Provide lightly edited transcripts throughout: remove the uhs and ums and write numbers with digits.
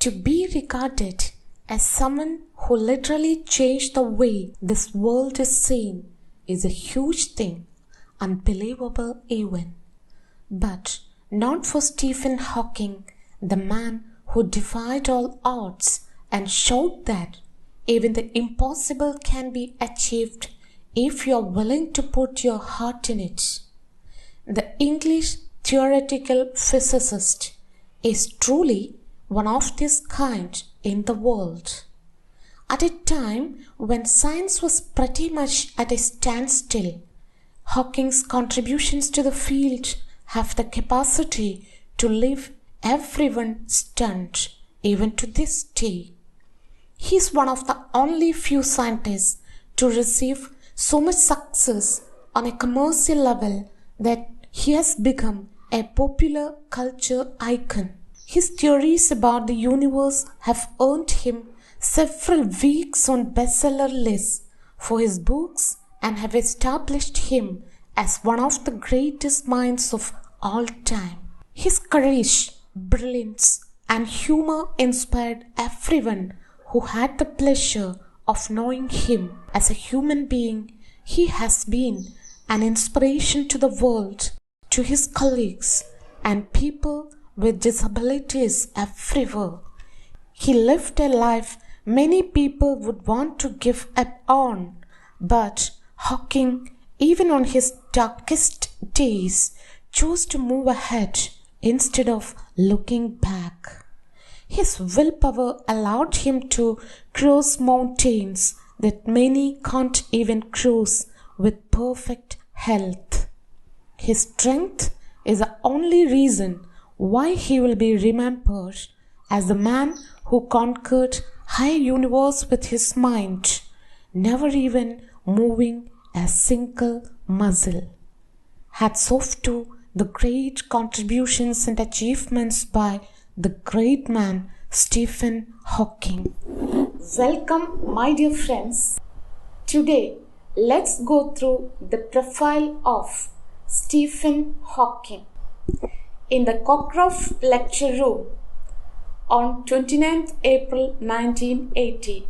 To be regarded as someone who literally changed the way this world is seen is a huge thing, unbelievable even. But not for Stephen Hawking, the man who defied all odds and showed that even the impossible can be achieved if you are willing to put your heart in it. The English theoretical physicist is truly one of this kind in the world. At a time when science was pretty much at a standstill, Hawking's contributions to the field have the capacity to leave everyone stunned, even to this day. He is one of the only few scientists to receive so much success on a commercial level that he has become a popular culture icon. His theories about the universe have earned him several weeks on bestseller lists for his books and have established him as one of the greatest minds of all time. His courage, brilliance, and humor inspired everyone who had the pleasure of knowing him. As a human being, he has been an inspiration to the world, to his colleagues, and people with disabilities everywhere. He lived a life many people would want to give up on, but Hawking, even on his darkest days, chose to move ahead instead of looking back. His willpower allowed him to cross mountains that many can't even cross with perfect health. His strength is the only reason why he will be remembered as the man who conquered high universe with his mind, never even moving a single muscle. Hats off to the great contributions and achievements by the great man Stephen Hawking. Welcome, my dear friends. Today, let's go through the profile of Stephen Hawking. In the Cockcroft Lecture Room on 29th April 1980,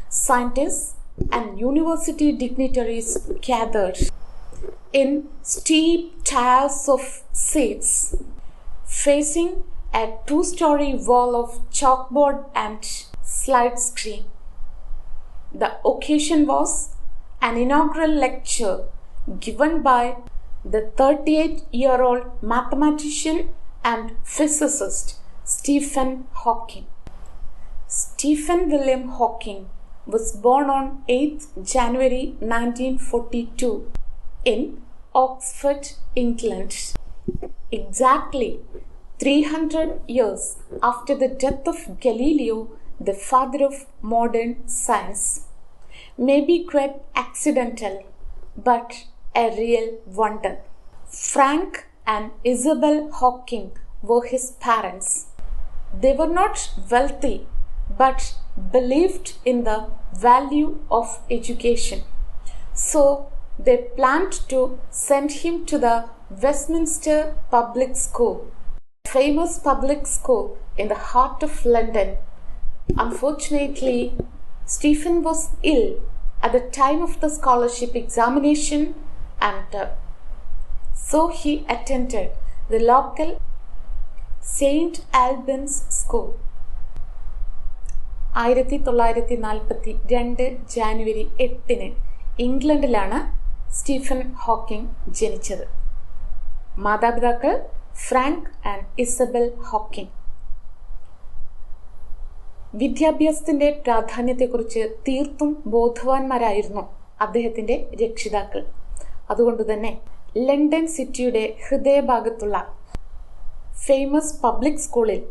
scientists and university dignitaries gathered in steep tiers of seats, facing a 2-story wall of chalkboard and slide screen. The occasion was an inaugural lecture given by the 38-year-old mathematician and physicist Stephen Hawking. Stephen William Hawking was born on 8th January 1942 in Oxford, England, exactly 300 years after the death of Galileo, the father of modern science. Maybe quite accidental, but a real wonder. Frank and Isabel Hawking were his parents. They were not wealthy, but believed in the value of education. So they planned to send him to the Westminster Public School, a famous public school in the heart of London. Unfortunately, Stephen was ill at the time of the scholarship examination, and so he attended the local St. Albans School. 1942 ജാനുവരി 8 ഇംഗ്ലണ്ടിലാണ് Stephen Hawking ജനിച്ചത്. മാതാപിതാക്കൾ Frank and Isabel Hawking. വിദ്യാഭ്യാസത്തിന്റെ പ്രാധാന്യത്തെക്കുറിച്ച് തീർത്തും ബോധവാന്മാരായിരുന്നു അദ്ദേഹത്തിന്റെ രക്ഷിതാക്കൾ. അതുകൊണ്ടുതന്നെ ലണ്ടൻ സിറ്റിയുടെ ഹൃദയഭാഗത്തുള്ള ഫേമസ് പബ്ലിക് സ്കൂളിൽ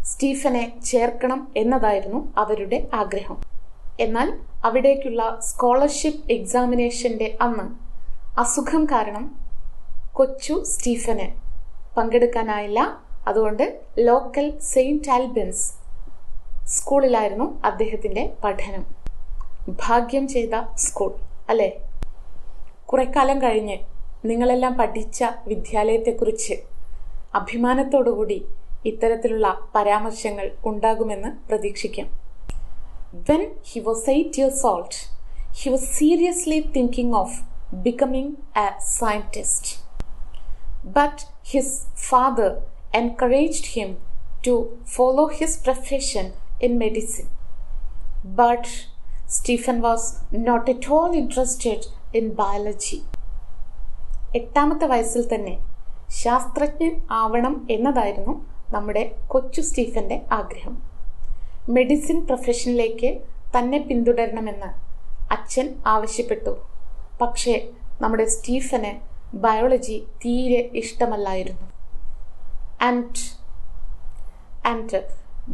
സ്റ്റീഫനെ ചേർക്കണം എന്നതായിരുന്നു അവരുടെ ആഗ്രഹം. എന്നാൽ അവിടേക്കുള്ള സ്കോളർഷിപ്പ് എക്സാമിനേഷന്റെ അന്ന് അസുഖം കാരണം കൊച്ചു സ്റ്റീഫന് പങ്കെടുക്കാനായില്ല. അതുകൊണ്ട് ലോക്കൽ സെയിന്റ് ആൽബൻസ് സ്കൂളിലായിരുന്നു അദ്ദേഹത്തിന്റെ പഠനം. ഭാഗ്യം ചെയ്ത സ്കൂൾ അല്ലേ? കുറെക്കാലം കഴിഞ്ഞ് നിങ്ങളെല്ലാം പഠിച്ച വിദ്യാലയത്തെക്കുറിച്ച് അഭിമാനത്തോടുകൂടി ഇത്തരത്തിലുള്ള പരാമർശങ്ങൾ ഉണ്ടാകുമെന്ന് പ്രതീക്ഷിക്കാം. When he was 8 years old, he was seriously thinking of becoming a scientist. But his father encouraged him to follow his profession in medicine. But Stephen was not at all interested in biology. 8-ാമത്തെ വയസ്സിൽ തന്നെ ശാസ്ത്രജ്ഞൻ ആവണം എന്നതായിരുന്നു നമ്മുടെ കൊച്ചു സ്റ്റീഫന്റെ ആഗ്രഹം. Medicine പ്രൊഫഷനിലേക്ക് തന്നെ പിന്തുടരണമെന്ന് അച്ഛൻ ആവശ്യപ്പെട്ടു. പക്ഷേ നമ്മുടെ സ്റ്റീഫന് ബയോളജി തീരെ ഇഷ്ടമല്ലായിരുന്നു. And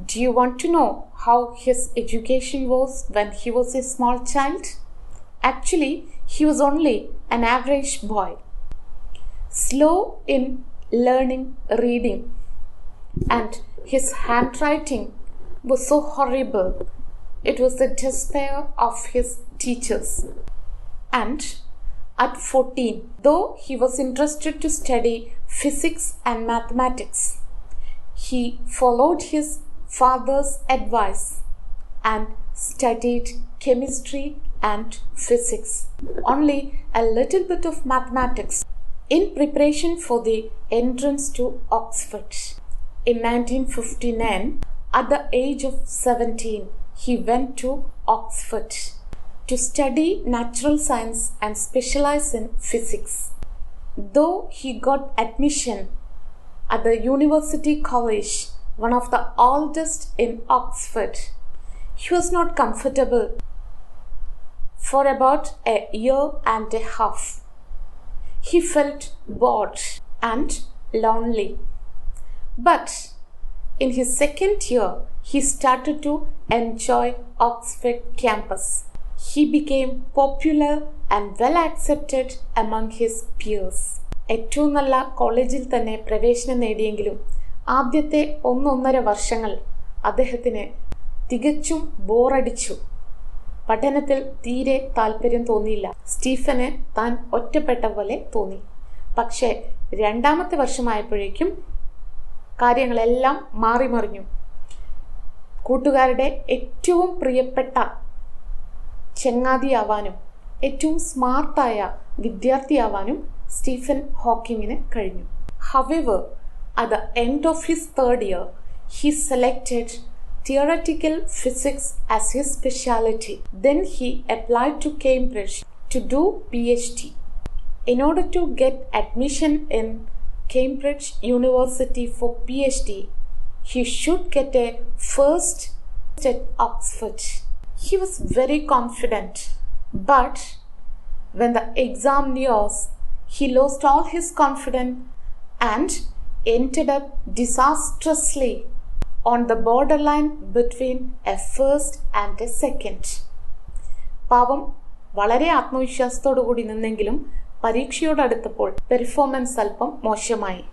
do you want to know how his education was when he was a small child? Actually, he was only an average boy, slow in learning reading, and his handwriting was so horrible. It was the despair of his teachers. And at 14, though he was interested to study physics and mathematics, he followed his father's advice and studied chemistry and physics, only a little bit of mathematics, in preparation for the entrance to Oxford. In 1959, at the age of 17, he went to Oxford to study natural science and specialize in physics. Though he got admission at the University College, one of the oldest in Oxford, he was not comfortable for about a year and a half. He felt bored and lonely. But in his second year, he started to enjoy Oxford campus. He became popular and well accepted among his peers. ഏറ്റവും നല്ല കോളേജിൽ തന്നെ പ്രവേശനം നേടിയെങ്കിലും ആദ്യത്തെ 1.5 വർഷങ്ങൾ അദ്ദേഹത്തിന് തികച്ചും ബോറടിച്ചു. പഠനത്തിൽ തീരെ താല്പര്യം തോന്നിയില്ല. സ്റ്റീഫന് താൻ ഒറ്റപ്പെട്ട പോലെ തോന്നി. പക്ഷേ 2-ാമത്തെ വർഷമായപ്പോഴേക്കും കാര്യങ്ങളെല്ലാം മാറിമറിഞ്ഞു. കൂട്ടുകാരുടെ ഏറ്റവും പ്രിയപ്പെട്ട ചങ്ങാതിയാവാനും ഏറ്റവും സ്മാർട്ടായ വിദ്യാർത്ഥിയാവാനും സ്റ്റീഫൻ ഹോക്കിങ്ങിന് കഴിഞ്ഞു. However, at the end of his 3rd year, he selected theoretical physics as his specialty. Then he applied to Cambridge to do PhD. In order to get admission in Cambridge University for PhD, he should get a first at Oxford. He was very confident, but when the exam nears, he lost all his confidence and ended up disastrously on the borderline between a first and a second. പാവം വളരെ ആത്മവിശ്വാസത്തോടു കൂടി നിന്നെങ്കിലും പരീക്ഷയോടടുത്തപ്പോൾ performance അല്പം മോശമായി.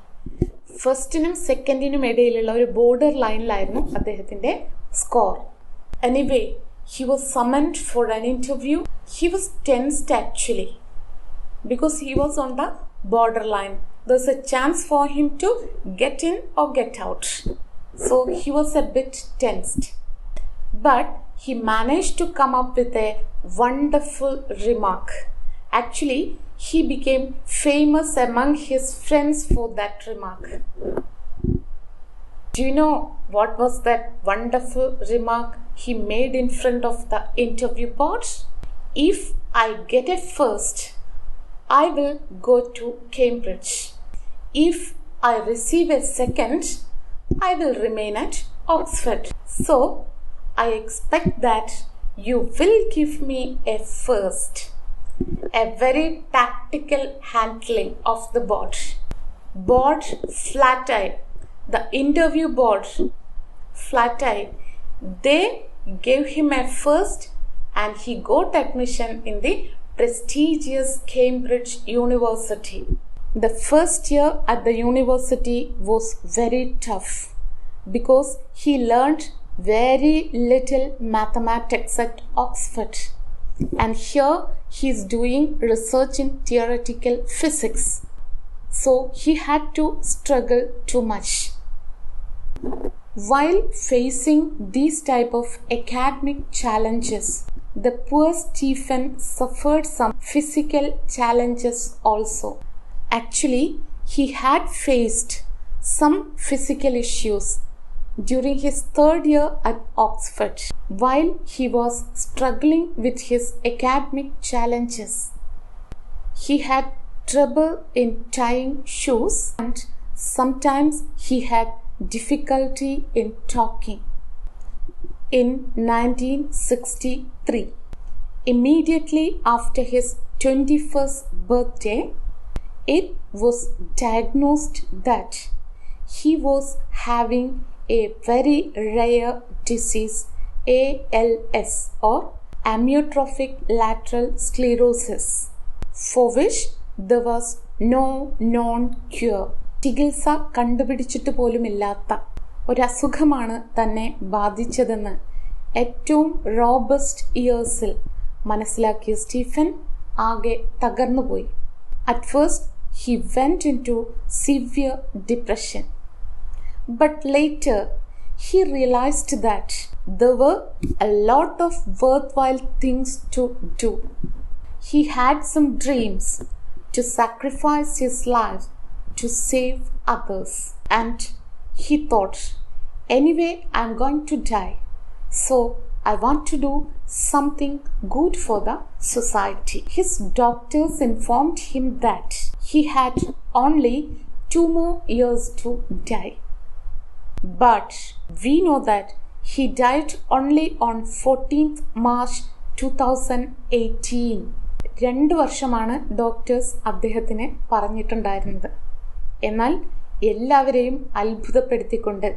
ഫസ്റ്റിനും സെക്കൻഡിനും ഇടയിലുള്ള ഒരു border ലൈനിലായിരുന്നു അദ്ദേഹത്തിന്റെ score. Anyway, he was summoned for an interview. He was tensed actually because he was on the borderline. There's a chance for him to get in or get out. So he was a bit tensed. But he managed to come up with a wonderful remark. Actually, he became famous among his friends for that remark. Do you know what was that wonderful remark he made in front of the interview board? If I get a first, I will go to Cambridge. If I receive a second, I will remain at Oxford. So, I expect that you will give me a first. A very tactical handling of the board. Board flat-eye. The interview board flat-eye. They gave him a first and he got admission in the prestigious Cambridge University. The first year at the university was very tough because he learned very little mathematics at Oxford, and here he is doing research in theoretical physics, so he had to struggle too much. While facing these type of academic challenges, the poor Stephen suffered some physical challenges also. Actually, he had faced some physical issues during his third year at Oxford. While he was struggling with his academic challenges, he had trouble in tying shoes and sometimes he had difficulty in talking. In 1963, immediately after his 21st birthday, it was diagnosed that he was having a very rare disease, ALS or amyotrophic lateral sclerosis, for which there was no known cure. ചികിത്സ കണ്ടുപിടിച്ചിട്ട് പോലുമില്ലാത്ത ഒരസുഖമാണ് തന്നെ ബാധിച്ചതെന്ന് ഏറ്റവും robust ഇയേഴ്സിൽ മനസ്സിലാക്കിയ Stephen ആകെ തകർന്നുപോയി. At first, he went into severe depression. But later, he realized that there were a lot of worthwhile things to do. He had some dreams to sacrifice his life to save others. And he thought, anyway, I'm going to die. So I want to do something good for the society. His doctors informed him that he had only 2 more years to die. But we know that he died only on 14th March 2018. 2 വർഷമാണ് doctors അദ്ദേഹത്തിന് പറഞ്ഞിട്ടുണ്ടായിരുന്നത്. എന്നാൽ എല്ലാവരെയും അത്ഭുതപ്പെടുത്തിക്കൊണ്ട്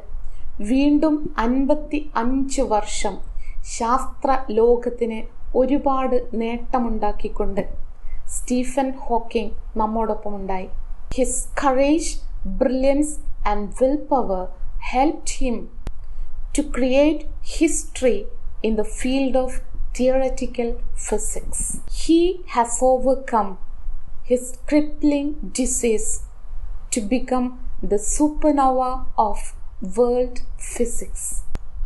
വീണ്ടും 55 വർഷം ശാസ്ത്ര ലോകത്തിന് ഒരുപാട് നേട്ടമുണ്ടാക്കിക്കൊണ്ട് സ്റ്റീഫൻ ഹോക്കിംഗ് നമ്മോടൊപ്പമുണ്ടായി. His courage, brilliance and will power helped him to create history in the field of theoretical physics. He has overcome his crippling disease to become the supernova of world physics.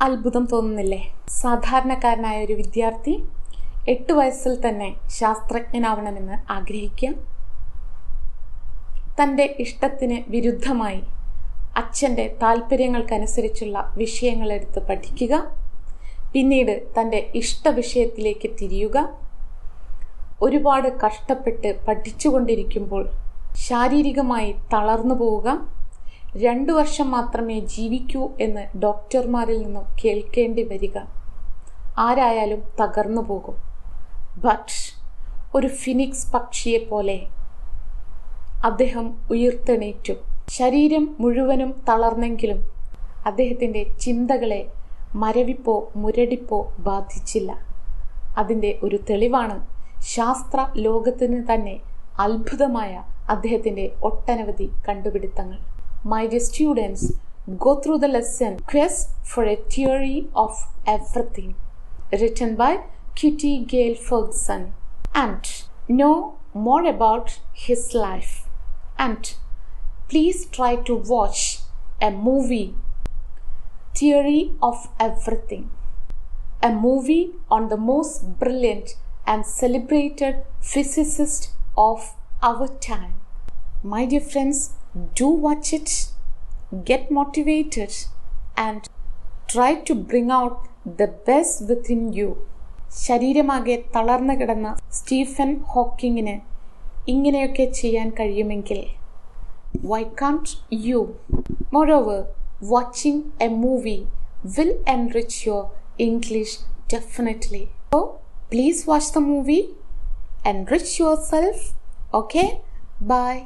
അത്ഭുതം തോന്നുന്നില്ലേ? സാധാരണക്കാരനായ ഒരു വിദ്യാർത്ഥി 8 വയസ്സിൽ തന്നെ ശാസ്ത്രജ്ഞനാവണമെന്ന് ആഗ്രഹിക്കുക, തൻ്റെ ഇഷ്ടത്തിന് വിരുദ്ധമായി അച്ഛൻ്റെ താല്പര്യങ്ങൾക്കനുസരിച്ചുള്ള വിഷയങ്ങളെടുത്ത് പഠിക്കുക, പിന്നീട് തൻ്റെ ഇഷ്ടവിഷയത്തിലേക്ക് തിരിയുക, ഒരുപാട് കഷ്ടപ്പെട്ട് പഠിച്ചുകൊണ്ടിരിക്കുമ്പോൾ ശാരീരികമായി തളർന്നു പോവുക, 2 വർഷം മാത്രമേ ജീവിക്കൂ എന്ന് ഡോക്ടർമാരിൽ നിന്നും കേൾക്കേണ്ടി വരിക. ആരായാലും തകർന്നു പോകും. ബട്ട് ഒരു ഫിനിക്സ് പക്ഷിയെ പോലെ അദ്ദേഹം ഉയർത്തെണീറ്റു. ശരീരം മുഴുവനും തളർന്നെങ്കിലും അദ്ദേഹത്തിൻ്റെ ചിന്തകളെ മരവിപ്പോ മുരടിപ്പോ ബാധിച്ചില്ല. അതിൻ്റെ ഒരു തെളിവാണ് ശാസ്ത്ര ലോകത്തിന് തന്നെ അത്ഭുതമായ അദ്ദേഹത്തിൻ്റെ ഒട്ടനവധി കണ്ടുപിടുത്തങ്ങൾ. My dear students, go through the lesson Quest for a Theory of Everything, written by Kitty Gale Ferguson, and know more about his life. And please try to watch a movie, Theory of Everything, a movie on the most brilliant and celebrated physicist of our time. My dear friends, do watch it, get motivated, and try to bring out the best within you. ശരീരമാകെ തളർന്നു കിടന്ന Stephen ഹോക്കിങ്ങിന് ഇങ്ങനെയൊക്കെ ചെയ്യാൻ കഴിയുമെങ്കിൽ why can't you? Moreover, watching a movie will enrich your English definitely. So, please watch the movie, enrich yourself. Okay? Bye.